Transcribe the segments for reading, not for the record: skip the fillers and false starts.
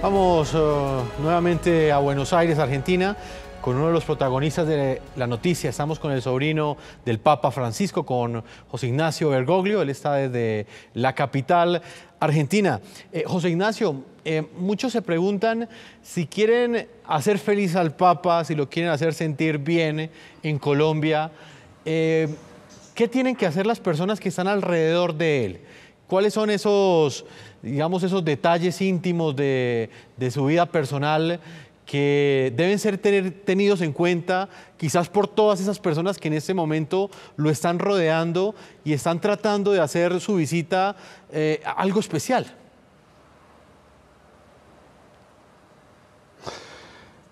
Vamos nuevamente a Buenos Aires, Argentina, con uno de los protagonistas de la noticia. Estamos con el sobrino del Papa Francisco, con José Ignacio Bergoglio. Él está desde la capital argentina. José Ignacio, muchos se preguntan si quieren hacer feliz al Papa, si lo quieren hacer sentir bien en Colombia. ¿Qué tienen que hacer las personas que están alrededor de él? ¿Cuáles son esos, digamos, esos detalles íntimos de su vida personal que deben ser tenidos en cuenta quizás por todas esas personas que en este momento lo están rodeando y están tratando de hacer su visita algo especial?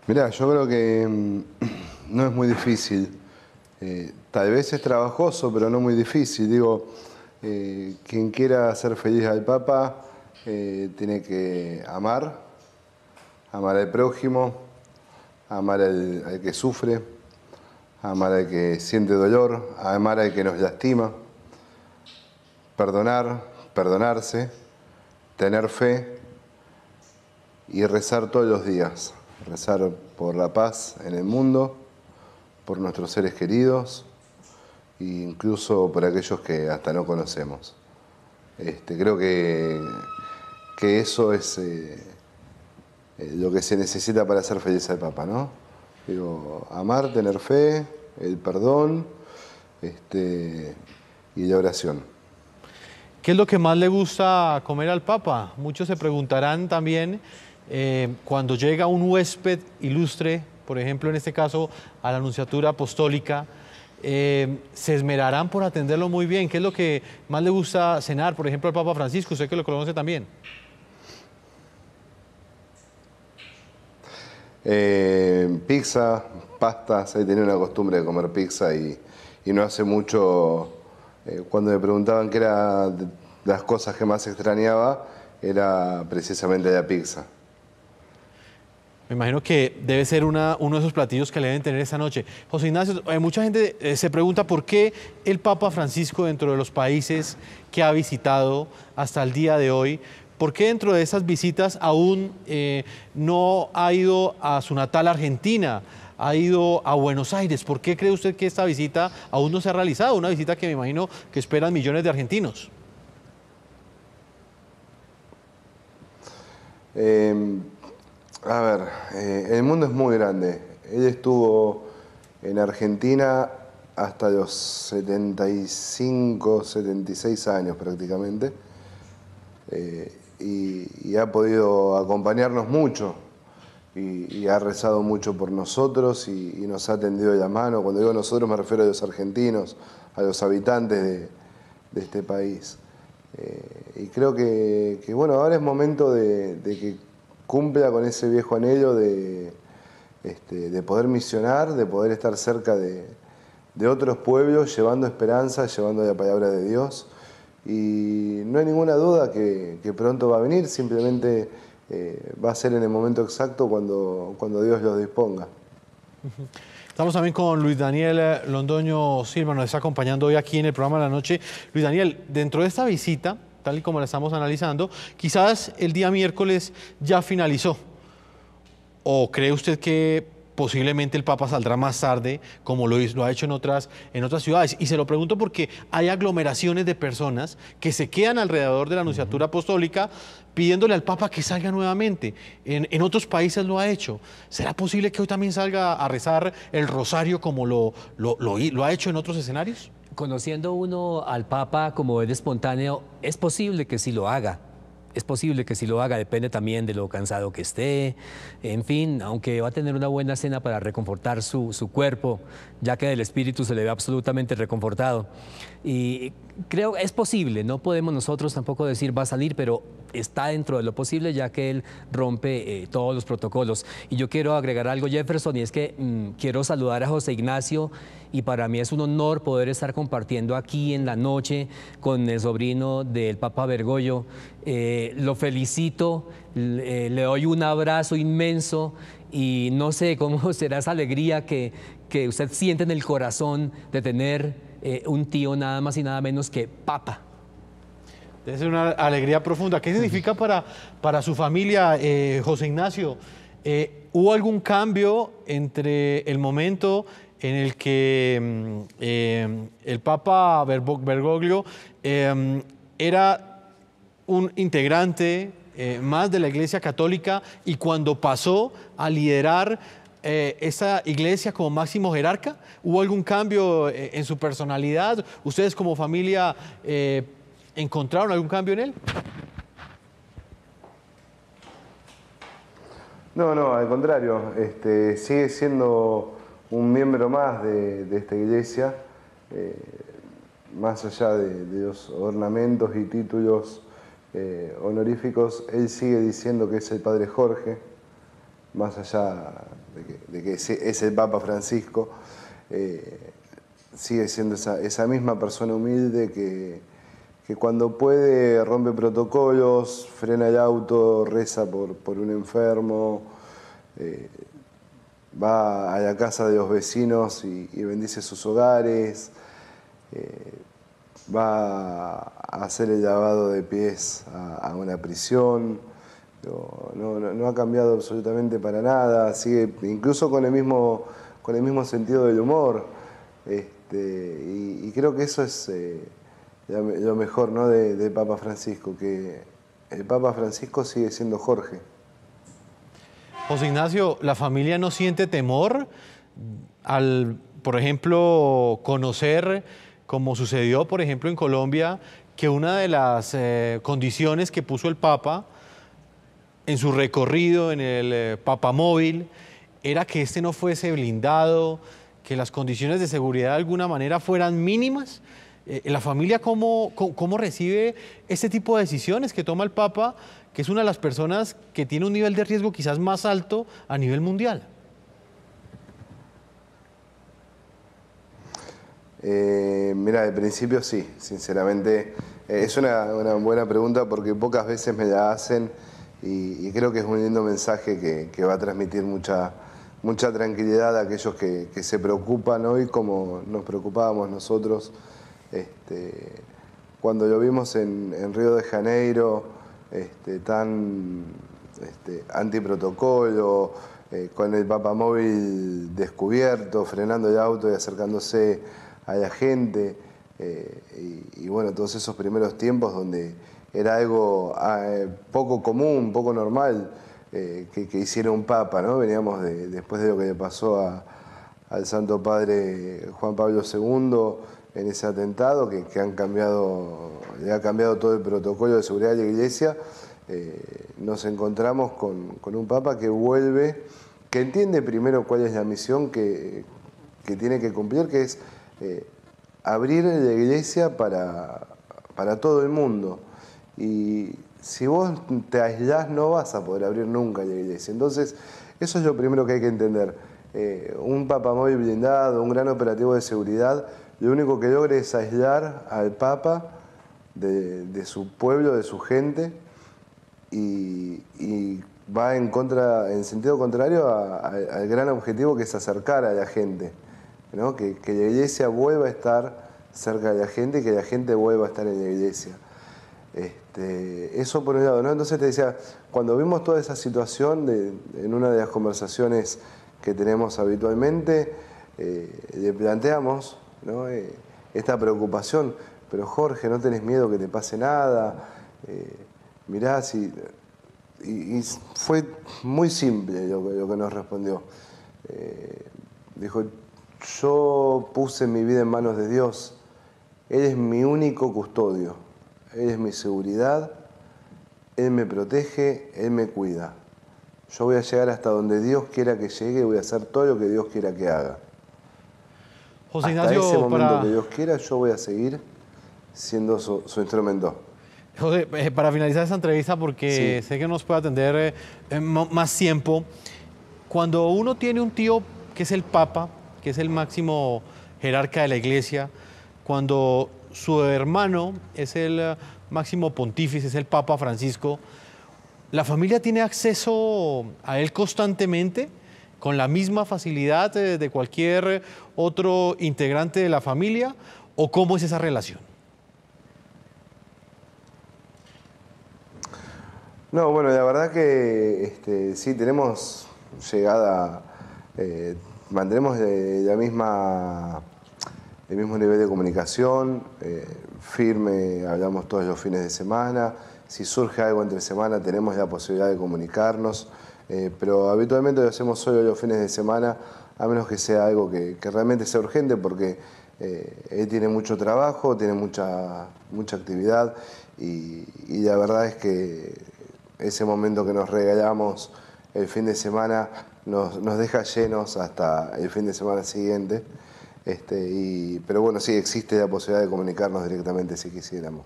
Mirá, yo creo que no es muy difícil. Tal vez es trabajoso, pero no muy difícil. Digo, quien quiera hacer feliz al Papa tiene que amar al prójimo, amar al que sufre, amar al que siente dolor, amar al que nos lastima, perdonar, perdonarse, tener fe y rezar todos los días. Rezar por la paz en el mundo, por nuestros seres queridos e incluso por aquellos que hasta no conocemos. Creo que eso es lo que se necesita para hacer feliz al Papa, ¿no? Digo, amar, tener fe, el perdón y la oración. ¿Qué es lo que más le gusta comer al Papa? Muchos se preguntarán también cuando llega un huésped ilustre, por ejemplo, en este caso a la Nunciatura Apostólica, se esmerarán por atenderlo muy bien. ¿Qué es lo que más le gusta cenar, por ejemplo, al Papa Francisco? Usted que lo conoce también. Pizza, pastas. He tenido una costumbre de comer pizza y no hace mucho, cuando me preguntaban qué era de las cosas que más extrañaba, era precisamente la pizza. Me imagino que debe ser uno de esos platillos que le deben tener esta noche. José Ignacio, mucha gente se pregunta por qué el Papa Francisco, dentro de los países que ha visitado hasta el día de hoy, ¿por qué dentro de esas visitas aún no ha ido a su natal Argentina, ha ido a Buenos Aires? ¿Por qué cree usted que esta visita aún no se ha realizado? Una visita que me imagino que esperan millones de argentinos. A ver, el mundo es muy grande. Él estuvo en Argentina hasta los 75, 76 años prácticamente. Y ha podido acompañarnos mucho y ha rezado mucho por nosotros y nos ha tendido la mano. Cuando digo nosotros me refiero a los argentinos, a los habitantes de este país. Y creo que bueno, ahora es momento de que cumpla con ese viejo anhelo de poder misionar, de poder estar cerca de otros pueblos, llevando esperanza, llevando la palabra de Dios. Y no hay ninguna duda que pronto va a venir, simplemente va a ser en el momento exacto cuando Dios lo disponga. Estamos también con Luis Daniel Londoño Silva, nos está acompañando hoy aquí en el programa de la noche. Luis Daniel, dentro de esta visita, tal y como la estamos analizando, quizás el día miércoles ya finalizó. ¿O cree usted que posiblemente el Papa saldrá más tarde, como lo ha hecho en otras ciudades? Y se lo pregunto porque hay aglomeraciones de personas que se quedan alrededor de la Nunciatura Apostólica pidiéndole al Papa que salga nuevamente. En otros países lo ha hecho. ¿Será posible que hoy también salga a rezar el rosario como lo ha hecho en otros escenarios? Conociendo uno al Papa como es espontáneo, es posible que sí lo haga. Es posible que sí lo haga, depende también de lo cansado que esté. En fin, aunque va a tener una buena cena para reconfortar su cuerpo, ya que del espíritu se le ve absolutamente reconfortado. Y creo que es posible, no podemos nosotros tampoco decir va a salir, pero está dentro de lo posible, ya que él rompe todos los protocolos. Y yo quiero agregar algo, Jefferson, y es que quiero saludar a José Ignacio, y para mí es un honor poder estar compartiendo aquí en la noche con el sobrino del Papa Bergoglio. Lo felicito, le doy un abrazo inmenso y no sé cómo será esa alegría que usted siente en el corazón de tener un tío nada más y nada menos que Papa. Debe ser una alegría profunda. ¿Qué significa para su familia, José Ignacio? ¿Hubo algún cambio entre el momento en el que el Papa Bergoglio era un integrante más de la Iglesia Católica y cuando pasó a liderar esa iglesia como máximo jerarca? ¿Hubo algún cambio en su personalidad? ¿Ustedes como familia encontraron algún cambio en él? No, no, al contrario, sigue siendo un miembro más de esta iglesia, más allá de los ornamentos y títulos honoríficos, él sigue diciendo que es el Padre Jorge, más allá de que es el Papa Francisco, sigue siendo esa misma persona humilde que cuando puede rompe protocolos, frena el auto, reza por un enfermo, va a la casa de los vecinos y bendice sus hogares, va a hacer el lavado de pies a una prisión. No ha cambiado absolutamente para nada, sigue incluso con el mismo sentido del humor, y creo que eso es lo mejor, ¿no?, de Papa Francisco, que el Papa Francisco sigue siendo Jorge. José Ignacio, ¿la familia no siente temor al, por ejemplo, conocer, como sucedió, por ejemplo, en Colombia, que una de las condiciones que puso el Papa en su recorrido en el Papamóvil era que este no fuese blindado, que las condiciones de seguridad de alguna manera fueran mínimas? ¿La familia cómo recibe este tipo de decisiones que toma el Papa, que es una de las personas que tiene un nivel de riesgo quizás más alto a nivel mundial? Mira, al principio sí, sinceramente. Es una buena pregunta porque pocas veces me la hacen y creo que es un lindo mensaje que va a transmitir mucha tranquilidad a aquellos que se preocupan hoy como nos preocupábamos nosotros cuando lo vimos en Río de Janeiro, tan antiprotocolo, con el Papamóvil descubierto, frenando el auto y acercándose a la gente, y bueno, todos esos primeros tiempos donde era algo poco común, poco normal que hiciera un Papa, ¿no? Veníamos después de lo que le pasó al Santo Padre Juan Pablo II en ese atentado, que le ha cambiado todo el protocolo de seguridad de la Iglesia. Nos encontramos con un Papa que vuelve, que entiende primero cuál es la misión que tiene que cumplir, que es abrir la Iglesia para todo el mundo. Y si vos te aislás no vas a poder abrir nunca la Iglesia. Entonces, eso es lo primero que hay que entender. Un Papamóvil blindado, un gran operativo de seguridad, lo único que logra es aislar al Papa de su pueblo, de su gente, y va en sentido contrario al gran objetivo que es acercar a la gente, ¿no? Que la Iglesia vuelva a estar cerca de la gente y que la gente vuelva a estar en la Iglesia. Eso por un lado, ¿no? Entonces te decía, cuando vimos toda esa situación en una de las conversaciones que tenemos habitualmente, le planteamos, ¿no?, esta preocupación, pero Jorge, ¿no tenés miedo que te pase nada? Mirá, y fue muy simple lo que nos respondió. Dijo, yo puse mi vida en manos de Dios, Él es mi único custodio, Él es mi seguridad, Él me protege, Él me cuida. Yo voy a llegar hasta donde Dios quiera que llegue y voy a hacer todo lo que Dios quiera que haga. José Hasta Ignacio, ese momento que Dios quiera, yo voy a seguir siendo su instrumento. José, para finalizar esta entrevista, porque Sí. sé que nos puede atender más tiempo, cuando uno tiene un tío que es el Papa, que es el máximo jerarca de la Iglesia, cuando su hermano es el máximo pontífice, es el Papa Francisco, ¿la familia tiene acceso a él constantemente, con la misma facilidad de cualquier otro integrante de la familia? ¿O cómo es esa relación? No, bueno, la verdad que sí, tenemos llegada, mantenemos el mismo nivel de comunicación, firme, hablamos todos los fines de semana. Si surge algo entre semana tenemos la posibilidad de comunicarnos, pero habitualmente lo hacemos solo los fines de semana, a menos que sea algo que realmente sea urgente, porque él tiene mucho trabajo, tiene mucha actividad y la verdad es que ese momento que nos regalamos el fin de semana nos deja llenos hasta el fin de semana siguiente. Pero bueno, sí, existe la posibilidad de comunicarnos directamente si quisiéramos.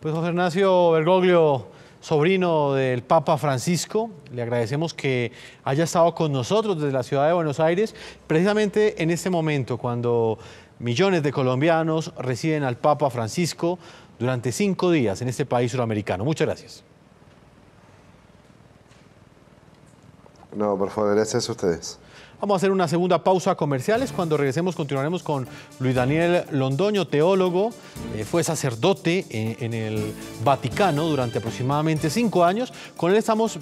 Pues José Ignacio Bergoglio, sobrino del Papa Francisco, le agradecemos que haya estado con nosotros desde la ciudad de Buenos Aires, precisamente en este momento cuando millones de colombianos reciben al Papa Francisco durante 5 días en este país suramericano. Muchas gracias. No, por favor, gracias a ustedes. Vamos a hacer una segunda pausa comerciales. Cuando regresemos continuaremos con Luis Daniel Londoño, teólogo, fue sacerdote en el Vaticano durante aproximadamente 5 años. Con él estaremos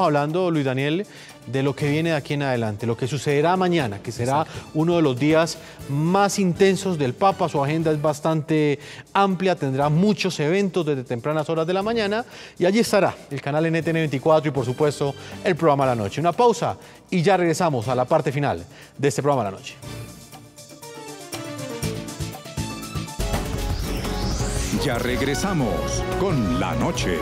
hablando, Luis Daniel, de lo que viene de aquí en adelante, lo que sucederá mañana, que será uno de los días más intensos del Papa. Su agenda es bastante amplia, tendrá muchos eventos desde tempranas horas de la mañana y allí estará el canal NTN 24 y por supuesto el programa La Noche. Una pausa y ya regresamos a la parte final de este programa La Noche. Ya regresamos con La Noche.